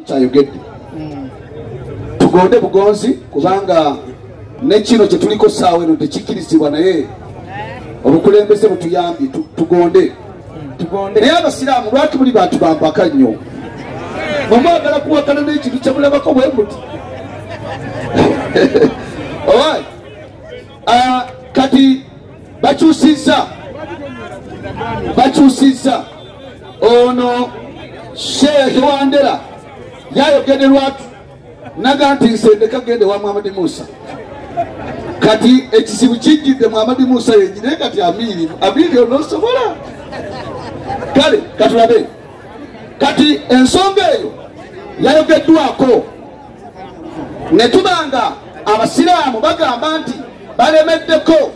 Kyayogedde tugonde bugonzi kubanga nekino kye tuliko saawa eno tekikirizibwa naye obukulembeze butuyambye tugonde naye abasiraamu lwaki buli bantu bampaka nnyo omwagala kuwakana n'ekintu kyemulabako bwe muti kati bakyusizza ono Sheikh Wandera yayogedde lwatu naga nti nsendeka gende wa Muhammad Musa kati ekizibu kijjidde Muhammad Musa yenyine kati amiri onosobola kale katulabe kati ensonga eyo yayogeddwako ne tubanga abasiraamu bagamba nti balemeddeko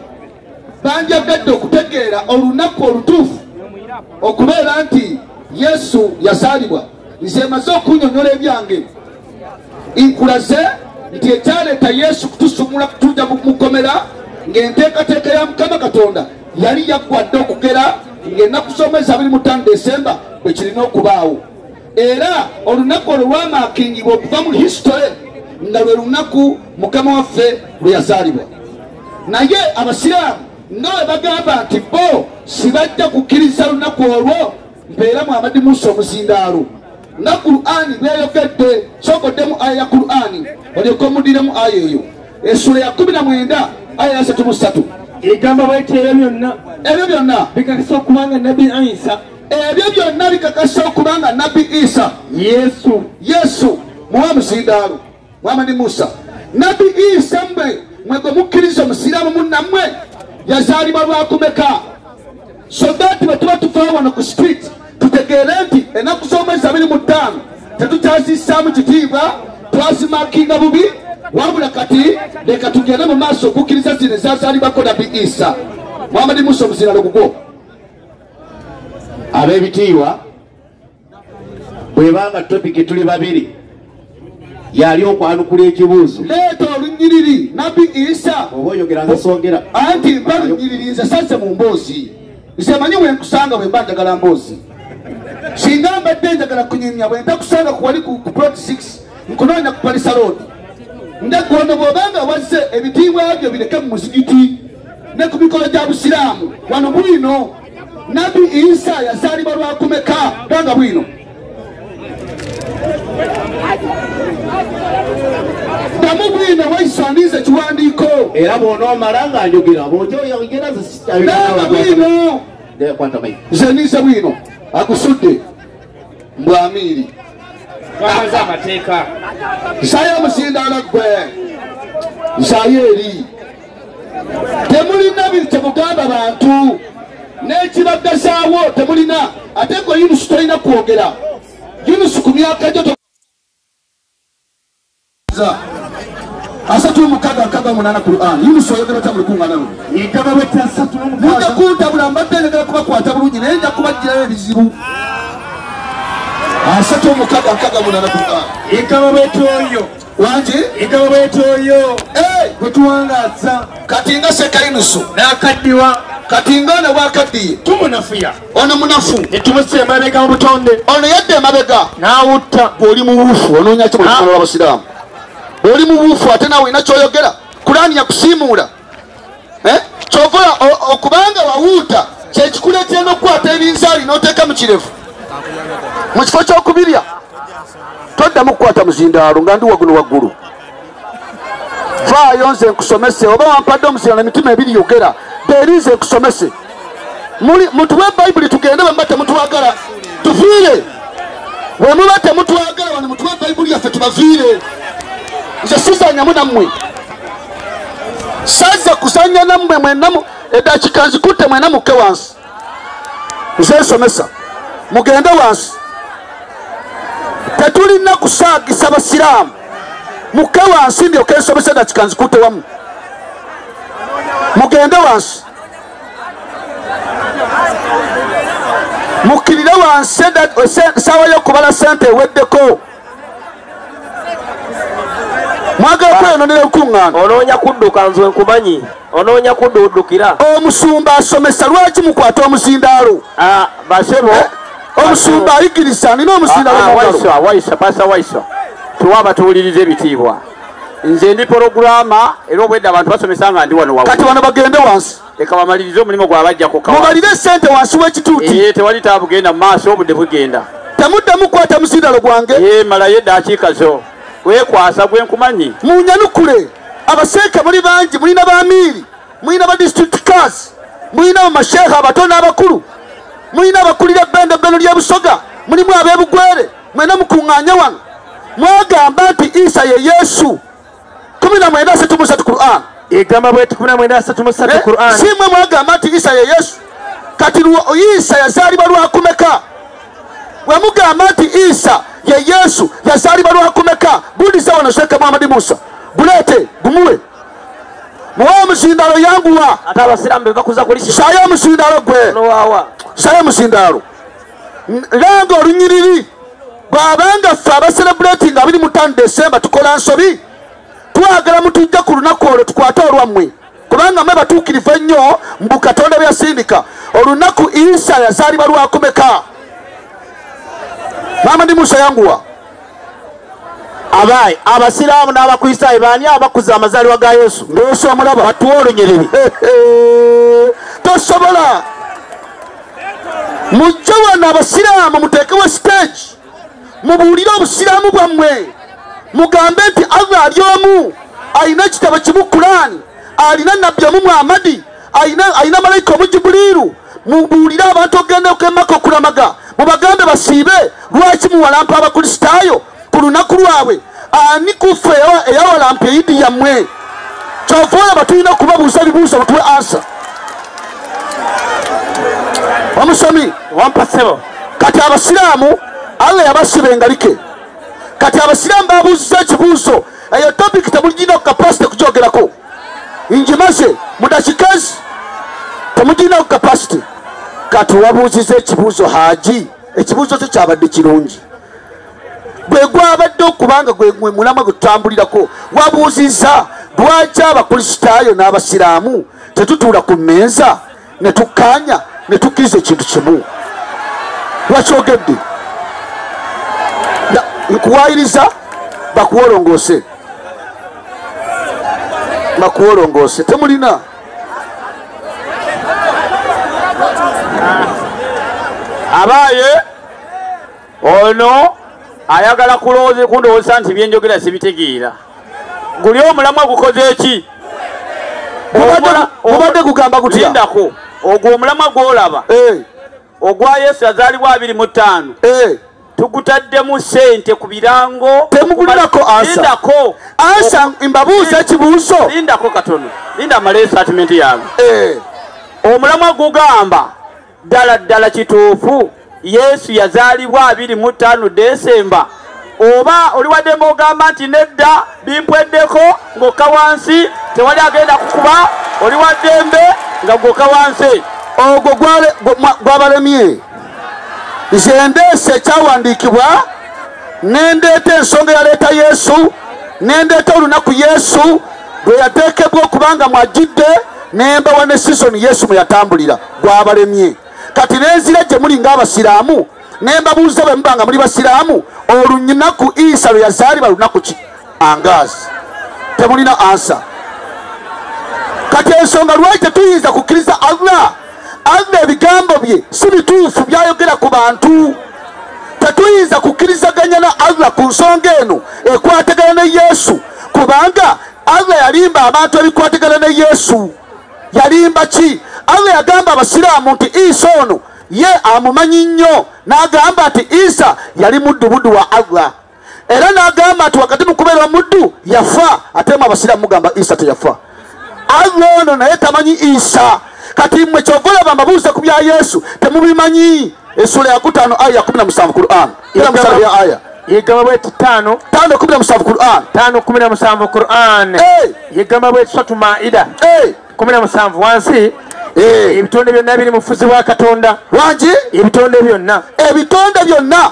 banjagedde okutegeera olunaku olutuufu okubeera nti Yesu yasalibwa nze maze okunyonyola ebyange nkulaze nti ekyaleeta Yesu kutusumula kutuja mukomera ng'enteekateeka ya Mukama Katonda yali yaggwadde okugera ng'ennaku z'omwezi 25 Desemba bwe kirina okubaawo era olunaku olwo lwamaakingibwa okuva mu history nga lwe lunaku Mukama waffe lwe yazaalibwa naye abasiraamu nga bwe bagamba nti bo sibajja kukkiriza lunaku olwo mpeera Muhammad Musa omuzindaalo nga Qur'ani bweyogedde sokoddemu aya ya Qur'ani olyoke omudiremu aya eyo essula ya 19 aya ya 33 egamba bw'eti ebyo byonna bikakasa okubanga Nabbi Isa ebyo byonna bikakasa okubanga Nabbi Isa Yesu muwa muzindaalo Muhammad Musa Nabbi Isa mwegwe mukkiriza omusiraamu munnammwe yazaalibwa lwakumeka so that bwe tuba tuvaawo wano ku street tutegeere nti ennaku z'omwezi 25 tetukyazissaamu kitiibwa twazimakinga bubi wabula kati leka tugende mu maaso okukkiriza zino ezazaalibwako Nabbi Isa Muhammad Musa omuzindaalo gugwo ab'ebitiibwa bwebanga topiki tuli babiri yali okwanukula ekibuuzo leeta olunyiriri Nabbi Isa oba oyogera nzasongera anti mba lunyiriri nze saze mu mboozi nze manyi wenkusanga bwe mba njagala mboozi singa mbadde njagala kunyumya bwe ntakusanga kuwali ku plot 6 nkunoonya ku Palisa Road ndegondo bw'obanga wazze ebitiibwa byo bireke mu muzigiti ne ku mikolo gya busiraamu wano BWINO Nabbi Isa yazaalibwa lwakumeka banga BWINO damu BWINO Waiswa ndize kiwandiiko era bw'onoomala nga njogera bw'ojoyogera BWINO nze ndize BWINO agusudde mbwamiiri bamaze amateeka nsaayo omuzindaalo gwe nsaayo eri temulina kyemugamba bantu n'ekibagasaawo temulina ate gwe Yunusu tolina kwogera Yunusu ku myaka gyo asatu mukaga munana Qur'an Yunusu oyogera ta mulukungana igaba bw'eti asatu mujja kuntabula mbadde njagala kubakwata bulungi naye nja kubagirayo ebizibu asatu mukaga munana Qur'an igaba bw'eti oyo wangi igaba bw'eti oyo bwe tuwangaza kati nga Seka Yunusu n'akaddiwa kati nga ne bwakaddiye tumunafuya ono munafu netumussa emabega mu butonde ono yadde emabega n'awutta oli mubuufu onoonya ki mulukungana lw'abasiraamu oli mubuufu ate nawe olina kyoyogera Qur'ani yakusiimuula kyovola okubanga wawuuta kyekikuleetera n'okukwata ebinzaali n'oteeka mu kirevu mu kifo ky'okubirya toddamu kukwata muzindaalo nga ndi waguno waggulu vaayo nze nkusomese oba wampadde omuzindaalo emitima ebiri yogera beerinze nkusomese mutuwe bayibuli tugende bwemuba temutwagala tuviire bwemuba temutwagala wano mutuwe bayibuli yaffe tubaviire nze sizanyamu nammwe saze kuzanya nammwe mwenamu eddakiika nzikutte mwena mukke wansi nze nsomesa mugende wansi tetulina kusaagisa basiraamu mukke wansi ndyoke nsomesa eddakiika nzikutte wamu mugende wansi mukkirire wansi essaawa y'okubala sente eweddeko mwagala kweyononera olukuŋŋaana onoonya kudduka nze nkumanyi onoonya kudduukira omusumba asomesa lwaki mukwata omuzindaalo basebo omusumba ayigiriza nina omusindalo Waiswa pasa Waiswa tuwaba tuwulirize ebitiibwa nze ndi porogulama era obwedda abantu basomesa nga ndi wano kati wano bagende wansi leka bamalirize omulimu gwabajjako mubalire sente wansi w'ekituuti tewali taabugenda mu maaso obudde bugenda temuddamu kukwata musindalo gwange malayo eddakiika zo weekwasa gwe nkumanyi munyanukule abaseeka muli bangi mulina bamiiri mulina ba district cars mulina bamasheekha abato n'abakulu mulina abakulira ebbendebeno ly'ebusoga mulimu ab'ebugwere mwena mukuŋŋaanya wano mwagamba nti Isa ye Yesu 19:33 Qur'an egamba bweti 19:33 Qur'an simwe mwagamba nti Isa ye Yesu kati Isa yazaalibwa lwakumeka bwe mugamba nti Isa ye Yesu yazaalibwa lwakumeka buuliza wano Sheikh Muhammad Musa bulete gumuwe muwa omusindalo yanguwa ate abasiraamu bebakuza kulisa sayo omusindalo gwe sayo omusindalo langa olunyiriri bwabanga ffe abacelebrating 25 December tukola nsobi twagala mutujja ku lunaku olwo tukwate olwammwe kubanga mwe batuukirivu ennyo mbu Katonda byasindika olunaku Isa yazaalibwa lwakumeka Muhammad Musa yanguwa abaye abasiraamu n'abakristaayo baani abakuza amazaalibwa ga Yesu Yesu amulaba batuwa olunyiriri tosobola mujje wano abasiraamu muteekewo stage mubuulire obusiraamu bwammwe mugambe nti Allah ali omu alina ekitabo kimu Kurani alina nabbi omu Muhammadi alina malayika omu Jibuliiru mubuulire abantu okugenda okemaka okulamaga mubagambe basiibe lwaki muwalampa abakristaayo ku lunaku lwabwe ani kufe eyawalampa eyidi yammwe kyova olaba tulina okubabuuza ebibuuzo batuwe ansa omusomi wampasebo kati abasiraamu Allah yabasiba engalike kati abasiraamu babuuziza ekibuuzo eyo topic temugina kapasite kugyogerako injimaze mudakikazi temugina kapasite kati wabuuziza ekibuuzo haji ekibuuzo kyo kyabadde kirungi gwe gwabadde okubanga gwe mulamwa gwe tutambulirako wabuuziza lwaki abakristaayo n'abasiraamu tetutuula ku mmeeza ne tukkaanya ne tukkiriza ekintu kimu lwakyogedde nkuwayiriza bakuwolongoose temulina abaye ono ayagala kulowooza kundowooza nti byenjogera sibitegeera guli omulamwa gukoze eki obadde gugamba gutya lindako ogwo omulamwa gwolaba ogwa Yesu yazaalibwa 25 tugutaddemu sente ku birango temugulirako lindako ansa mbabuuza ekibuuzo lindako katono linda amale statement yange omulamwa gugamba ddala kituufu Yesu yazaalibwa 25 Desemba oba oli waddembe ogamba nti nedda bimpweddeko ng'okka wansi tewali agenda kukuba oli waddembe nga gwokka wansi ogwo gwabalemye nze ndeese ekyawandiikibwa nendeeta ensonga yaleeta Yesu nendeeta olunaku Yesu lwe yateekebwa okubanga mwajjidde nembawa ne season Yesu mwe yatambulira gwabalemye kati nenzira gye muli ng'abasiraamu nembabuuza bwe mubanga muli basiraamu olunaku Isa lwe yazaalibwa lunaku ki angaazi temulina ansa kati ensonga lwaki tetuyinza kukkiriza Allah ebigambo bye si bituufu byayogera ku bantu tetuyinza kukkirizaganya na Allah ku nsonga eno ekwatagana ne Yesu kubanga Allah yalimba abantu ebikwatagana ne Yesu yalimba ki Allah yagamba abasiraamu nti Isa ono ye amumanyi nnyo n'agamba nti Isa yali muddu wa Allah era n'agamba nti wakati mu kubeera muddu yafa ate mu abasiraamu mugamba Isa teyafa Allah ono naye tamanyi Isa kati mmwe kyova olaba mbabuuza ku bya Yesu temubimanyi essula ya 5 aya 17 Qur'an era musala ya aya yegamba bweti 5:17 Qur'an 5:17 Qur'an yegamba bweti 3 Maida 17 wansi ebitonde byonna biri mu bufuzi bwa Katonda. Wangi ebitonde byonna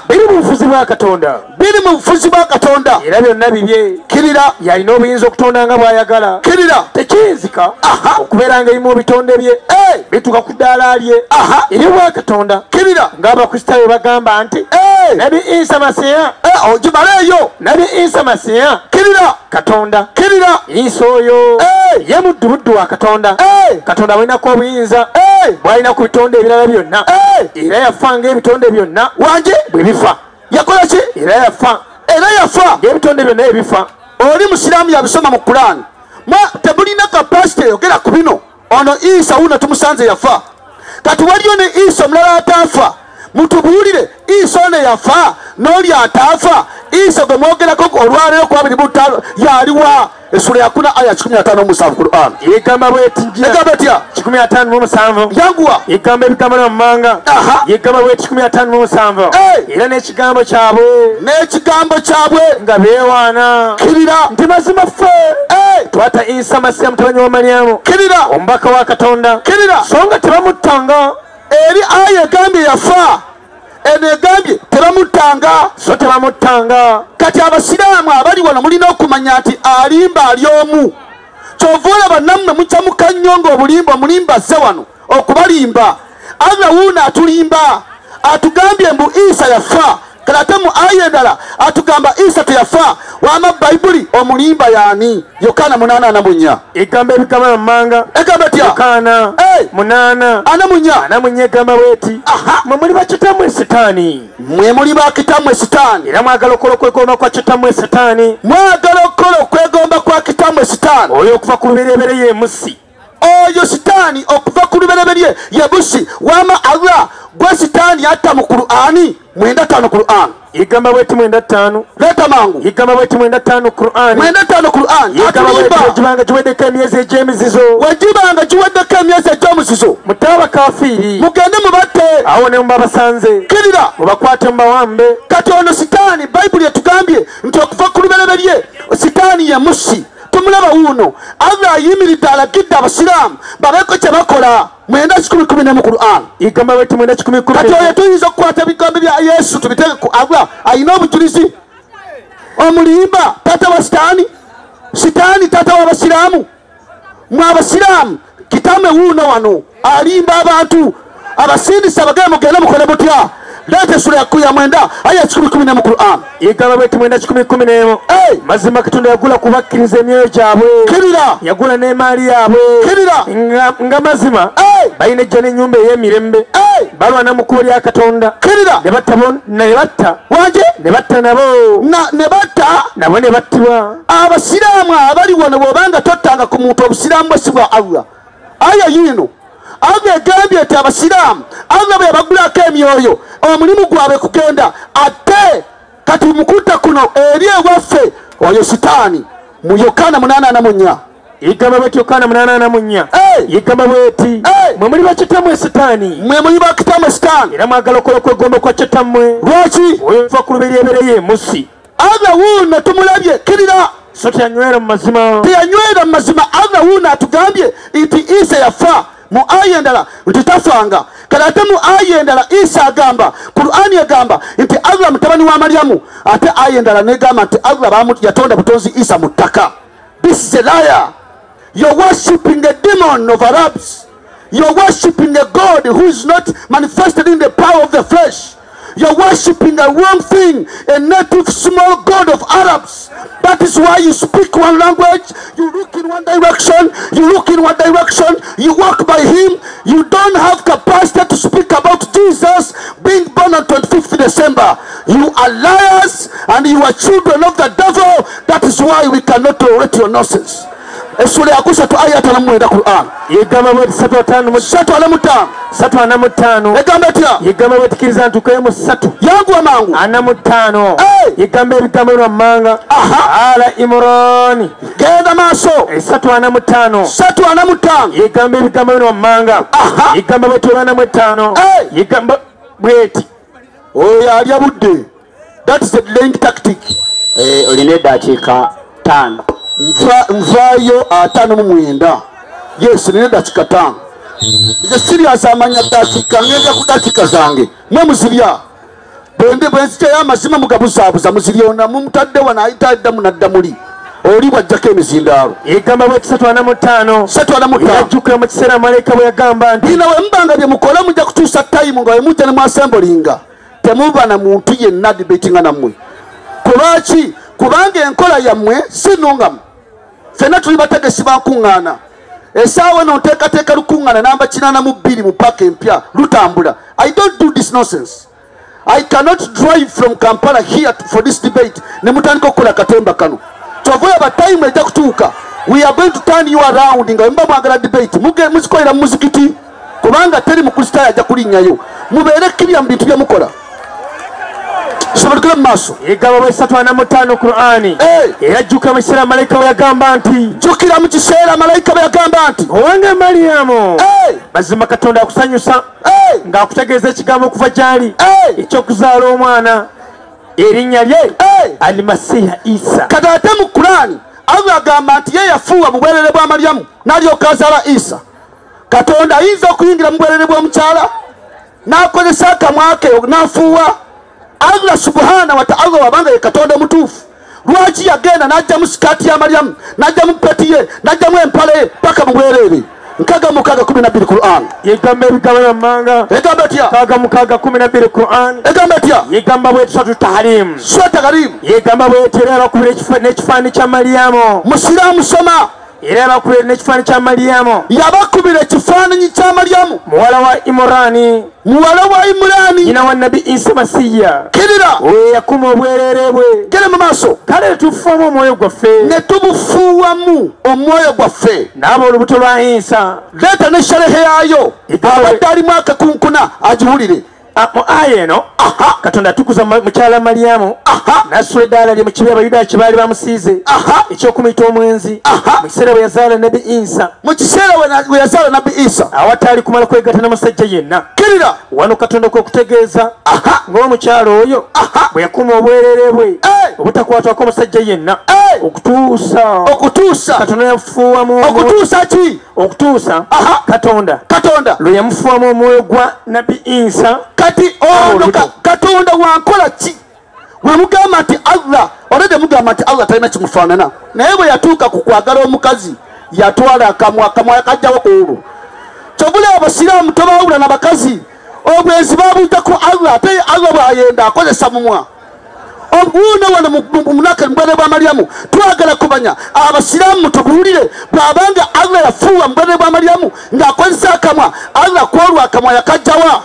biri mu bufuzi bwa Katonda. biri mu bufuzi bwa Katonda. Era byonna bibye. Kirira yalina obuyinza okutonda nga bw'ayagala. Kirira tekiyinzika okubeera nga erimu ebitonde bye bituuka ku ddaala lye eri bwa Katonda. Kirira ng'Abakristaayo bagamba nti Nabi Isa Masiya ogimaleeyo. Nabi Isa Masiya Kirira Katonda. Kirira Isa oyo ye muddu wa Katonda. Katonda bw'alinako obuyinza bw'alina ku bitonde ebirala byonna. Era yafa ng'ebitonde byonna wangi bwe bifa. yakola ki? Era yafa ng'ebitonde byonna ebifa. Oli musiraamu yabisoma mu Qur'an. Tebulina kapasite yogera ku bino. Ono Isa wuno tumusanze yafa. Kati waliyo ne Isa omulala ataafa. Mutubuulire Isa ono yafa n'oli ataafa. Isa gwe mwogerako olwaleero ku 25 yaliwa. Esura ya 10 aya 15 Qur'an. Yegamba bweti etya 15 yanguwa yegamba ebigambo n'amanga. Yegamba bweti 15 era n'ekigambo kyabwe nga beewaana. Kirira nti mazima ffe twata Isa Masiya mutabani wa Maryamu kirira omubaka wa Katonda. Kirira so nga tebamuttanga eri aya egambye yafa eno egambye tebamuttanga so tebamuttanga. Kati abasiraamu abali wano mulina okumanya nti alimba ali omu. Kyova olaba nammwe mucamuka nnyo ng'obulimba omulimba azze wano okubalimba. Allah wuuno atulimba atugambye mbu Isa yafa. Kale ate mu aya endala atugamba Isa teyafa. Wama Bayibuli omulimba yaani? Yokaana 8:4 egamba ebigambo n'amanga. egamba etya? Yokaana 8:4 egamba bweti mwe muli bakitammwe Setaani. Mwe muli bakitammwe Setaani. Era mwagala okukola okwegomba kwa kitammwe Setaani. Mwagala okukola okwegomba kwa kitammwe Setaani. Oyo okuva ku lubereberye ye musi. Oyo Setaani okuva ku lubereberye ye busi. Wama Allah gwe Setaani yatta mu Qur'ani 9:5 Qur'an. Igamba bweti 9:5. Leta mangu. Igamba bweti 9:5 Qur'an. 9:5 Qur'an. Wajibanga jiweddeko emyezi egy'emizizo. Wajibanga jiweddeko emyezi egy'omuzizo. Mutaba kafiri. Mugende mubatte. Awo ne mubabasanze. Kirira. Mubakwate mubawambe. Kati ono Setaani Bayibuli etugambye nti okuva ku lubereberye Setaani ye musi. Tumulaba wuuno Allah ayimiridde alagidde abasiraamu babeeko kye bakola. 9:10 mu Qur'an. Igamba bweti 9:10. Kati oyo tuyinza okukwata ebigambo bya Yesu tubiteeke ku Allah ayina obujulizi. Omulimba taata wa Setaani taata w'abasiraamu. Mwe abasiraamu kitamme wuuno wano alimba abantu abasindisa bagenda mugende mukole mutya. Leta sura ya 9 aya 10 mu Qur'an. Igamba bweti 9:10 mazima Katonda yagula kubakkiriza emyoyo gyabwe. Kirira yagula n'emaali yaabwe. Kirira nga mazima balina ejja n'ennyumba ey'emirembe. Balwana mu kkubo lya Katonda. Kirira ne batta wange ne batta nabo ne batta nabo ne battibwa. Abasiraamu abali wano bw'obanga tottanga ku muntu obusiraamu bwe si bwa Allah. Aya yino Allah egambye nti abasiraamu Allah bwe yabagulako emyoyo omulimu gwabwe kugenda ate kati mukutta kuno eri ewaffe oyo Setaani mu Yokaana 8:4. Igamba bweti Yokaana 8:4. Igamba bweti mwe muli bakitammwe Setaani. Mwe muli bakitammwe Setaani. Era mwagala okukola okwegomba kwa kitammwe. Lwaki? Oyo nfa ku lubereberye ye musi. Allah wuuno tumulabye. Kirira so teyanywera mu mazima. Teyanywera mu mazima. Allah wuuno atugambye nti Isa yafa. Mu aya endala nti tafanga. Kale ate mu aya endala Isa agamba Qur'ani egamba nti Allah mutabani wa Maryamu. Ate aya endala negamba nti Allah yatonda butonzi Isa mu ttaka. This is a liar. You're worshipping a demon of Arabs. You're worshipping a God who is not manifested in the power of the flesh. You're worshipping a wrong thing, a native small God of Arabs. That is why you speak one language, you look in one direction, you look in one direction, you walk by him. You don't have capacity to speak about Jesus being born on 25th December. You are liars and you are children of the devil. That is why we cannot tolerate your nonsense. Esura ya 3 aya 5 Qur'an. Igamba bweti 3:5. Egamba etya? Igamba bweti kiriza ntukoye mu 3. Yangu amangu 4:5. Igamba ebigambo n'amanga. Ala Imran. Genda maaso 3:5. 3:5. Igamba ebigambo n'amanga. Igamba bweti 4:5. Igamba bweti oyo alya budde. That is a delaying tactic. Olina eddakiika 5. Nvaayo 59. Yes, nina dakika 5. nze serious amanya dakika ngenda ku dakika zange mwe muzirya bwenzikyayo amazima mugabuzaabuza muziryona mumutadde wano ayita munadda muli oli bwajjako emizindaalo egamba bwe 3:5 yajjukira mu kiseera malayika bwe yagamba nti bino we mbanga bye mukola mujja kutuusa tayimu nga wemujja ne muasembolinga temuba na muntu yenna dibetinga nammwe kulwaki kubanga enkola yammwe si nnungamu ffenna tuli bategesi bankuŋŋaana esaawa no nteekateeka lukuŋŋaana namba 82 mu paaka empya lutambula. I don't do this nonsense. I cannot drive from Kampala here for this debate ne mutandika okukola katemba kano kyova aba time ejja kutuuka we are going to turn you around nga mba mwagala debate muzikolera mu muzikiti kubanga teri mukristaayo ajja kulinnyayo mubeere kirya mu bintu bye mukola sobolekera mu maaso egamba bwe 3:5 Qur'ani era jjukira mu kiseera malayika bwe yagamba nti jjukira mu kiseera malayika bwe yagamba nti owange Mariyamu mazima Katonda akusanyusa ng'akutegeeza ekigambo okuva gy'ali ekyokuzaala omwana erinnya lye Almasiha Isa. Kati ate mu Qur'ani Allah agamba nti ye yafuuwa mu bwerere bwa Maryamu n'alyoka azaala Isa. Katonda ayinza okuyingira mu bwerere bw'omukyala n'akozesa akamwa ke n'afuuwa. Allah subhanahu wa ta'ala wabanga ye Katonda mutuufu lwaki yagenda n'ajja mu sikaati ya Maryamu n'ajja mu peti ye n'ajja mu empale ye paka mu bwerere. Nkaga mukaga 12 Qur'an yegamba ebigambo by'amanga egamba etya kaga mukaga 12 Qur'an egamba etya yegamba bwe Suratu Tahrim yegamba bwe terera ku n'ekifaananyi kya Mariyamu musiraamu soma era bakubira n'ekifaananyi kya Mariyamu yabakubira ekifaananyi kya Mariyamu muwala wa Imurani nyina wa Nabi Isa Masiya kirira yakuma obwerere bwe gere mu maaso kale tufuuwamu omwoyo gwaffe ne tumufuuwamu omwoyo gwaffe n'aba olubuto lwa Isa leeta ne sherehe yaayo abadde alimu akakunkuna agiwulire mu aya eno Katonda atukuza mukyala Mariyamu n'asula eddaala lye mu kibi Abayudaaya kye baali bamusiize ekyokumuyita omwenzi mu kiseera bwe yazaala Nabi Isa awataali kumala kwegatta n'omusajja yenna kirira wano Katonda kwe kutegeeza ng'omukyala oyo bwe yakuma obwerere bwe obutakwatwako omusajja yenna okutuusa Katonda yamufuuwamu okutuusa ki okutuusa Katonda lwe yamufuuwamu omwoyo gwa Nabi Isa. Kati Katonda wankola ki we mugamba nti Allah olede mugamba nti Allah talina kimufaanana naye bwe yatuuka ku kwagala omukazi yatwala akamwa yakajjawo olwo kyobula Abasiraamu tobawula n'abakazi obwenzi babujja ku Allah ate Allah bw'ayenda akozesa mumwa obuuno wano mu munaka mbere bwa Mariyamu twagala kumanya Abasiraamu tubuulire bw'abanga Allah yafuuwa mbere bwa Mariyamu ng'akozesa akamwa Allah kwolwa akamwa yakajjawa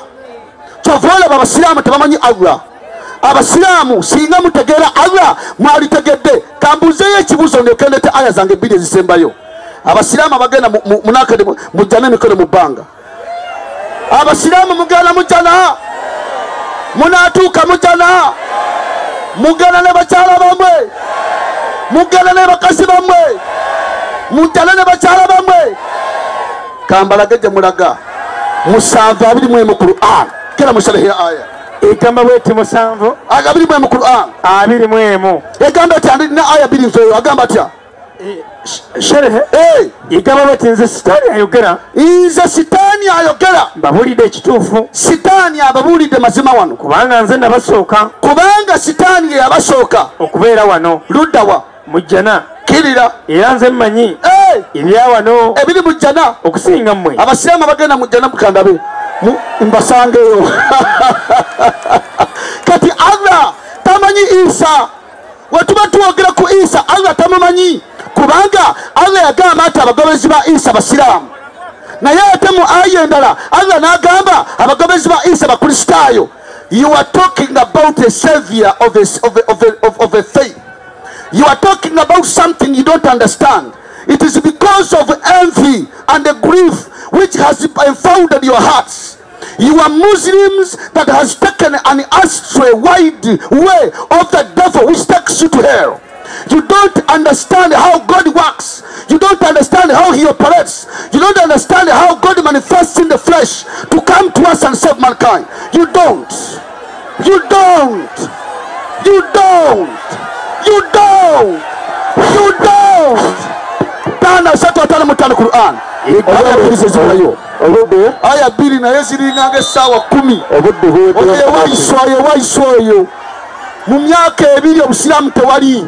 kyova Abasiraamu tebamanyi Allah. Abasiraamu singa mutegeera Allah mwalitegedde kambuzeeyo ekibuuzo nekendete aya zange 2 ezisembayo. Abasiraamu abagenda munakade mujjana emikono mu bbanga. Abasiraamu mugenda mujjana munatuuka mujjana mugenda ne bakyala bamwe mugenda ne bakazi bamwe mujjana ne bakyala bamwe kambalage gye mulaga 7:21 mu Qur'an kera musharehe aya egamba bweti 7 21 mu Qur'an 21 egamba ati na aya 2 nzo agamba atya sherehe egamba bweti nze sitaani ayogera mbabulidde ekituufu sitaani ababulidde mazima wano kubanga nze nabasooka kubanga sitaani ye yabasooka okubeera wano luddawa mujjana kirira era nze mmanyi ebya wano ebiri mujjana okusinga mmwe. Abasiraamu bagenda mujjana mukandabe mbasangeyo kati Allah tamanyi Isa wetuba tuwogera ku Isa Allah tamumanyi kubanga Allah yagamba ati abagobezi ba Isa Basiraamu naye ate mu aya endala Allah n'agamba abagobezi ba Isa bakristaayo. You are talking about a savior of a faith. You are talking about something you don't understand. It is because of envy and the grief which has enfolded your hearts. You are Muslims that has taken an astray wide way of the devil which takes you to hell. You don't understand how God works. You don't understand how he operates. You don't understand how God manifests in the flesh to come to us and save mankind. You don't. You don't. You don't. You don't. You don't. Tana sato tana kandi Qur'an aya birize zirayo obudde aya biri naye ziringa ng'essaawa 10 obudde Waiswa mu myaka ebiri obusiraamu tewali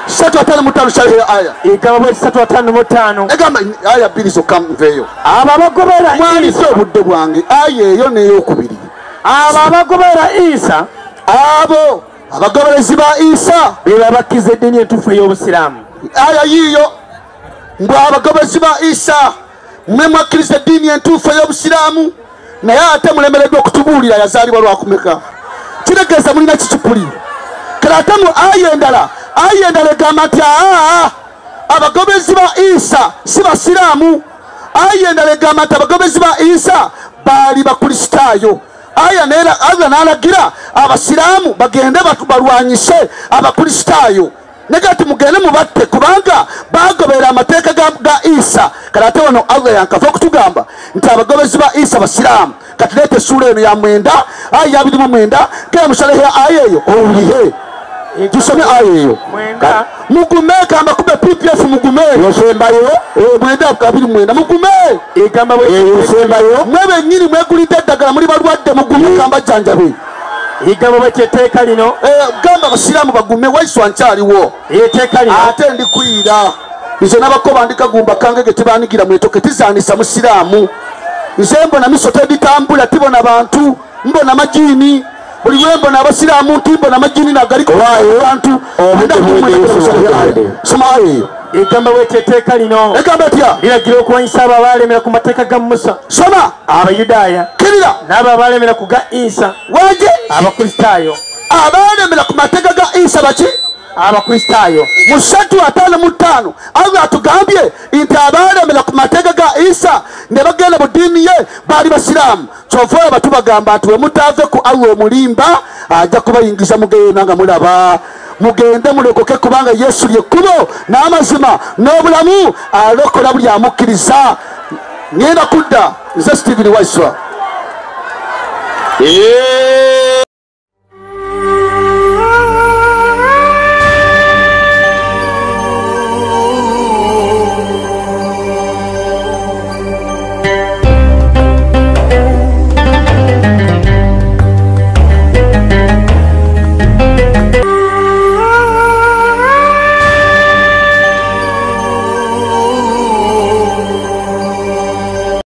355 shalehe aya igamba 355 egamba aya biri zokka nveeyo abo abagobera mwalize obudde bwange aya eyo n'eyokubiri abo abagobera Isa abo abagoberezi ba Isa bebabakiza eddiini entuufu ey'obusiraamu aya yiyo mbwe abagoberezi ba Isa mwe mwakkiriza eddiini entuufu ey'obusiraamu naye ate mulemereddwa okutubuulira yazaalibwa lwakumeka kitegeeza mulina kikipuli kale ate mu aya endala egamba nti abagoberezi ba Isa si basiraamu aya endala egamba nti abagoberezi ba Isa baali bakristaayo aya n'alagira abasiraamu bagende balwanyise abakristaayo negati mugende mubatte kubanga bagobera amateeka ga Isa kale ate wano Allah yankava okutugamba nti abagoberezi ba Isa basiraamu katuleete essuula eno ya 9 aya 29 genda mushalehe aya eyo owulihe tusome aya eyo mugume kamba kube PPF mugume yosembayo 9:29 mugume egamba yosembayo mwebe nyiri mwegulidde eddagala muri balwadde mugume kamba janjabe igamba bakyeteeka lino gamba abasiraamu bagume Waiswa nkyaliwo eteeka lino ate ndikwira nze n'abakoba ndikagumba kange ge tebanigira mwetoke tizaanisa musiraamu nze mbona misoto editambula tibona bantu mbona majini buli lwembona abasiraamu nti mbona majini nagaliko bantu somayo egamba weteteeka lino egamba etya liragira okuwanyisa abo abalemera ku mateeka ga Musa soma abayudaaya kirira n'abo abalemera ku ga Isa waje abakristaayo abalemera ku mateeka ga Isa baki abakristaayo mu 3:55 Allah atugambye nti abalemera ku mateeka ga Isa ne bagenda mu ddiini ye baali basiraamu kyova batubagamba nti we mutaave ku Allah omulimba ajja kubayingiza mugenda nga mulaba mugende mulokoke kubanga Yesu lyekkubo n'amazima n'obulamu alokola buli amukkiriza ngenda kudda nze Stephen Waiswa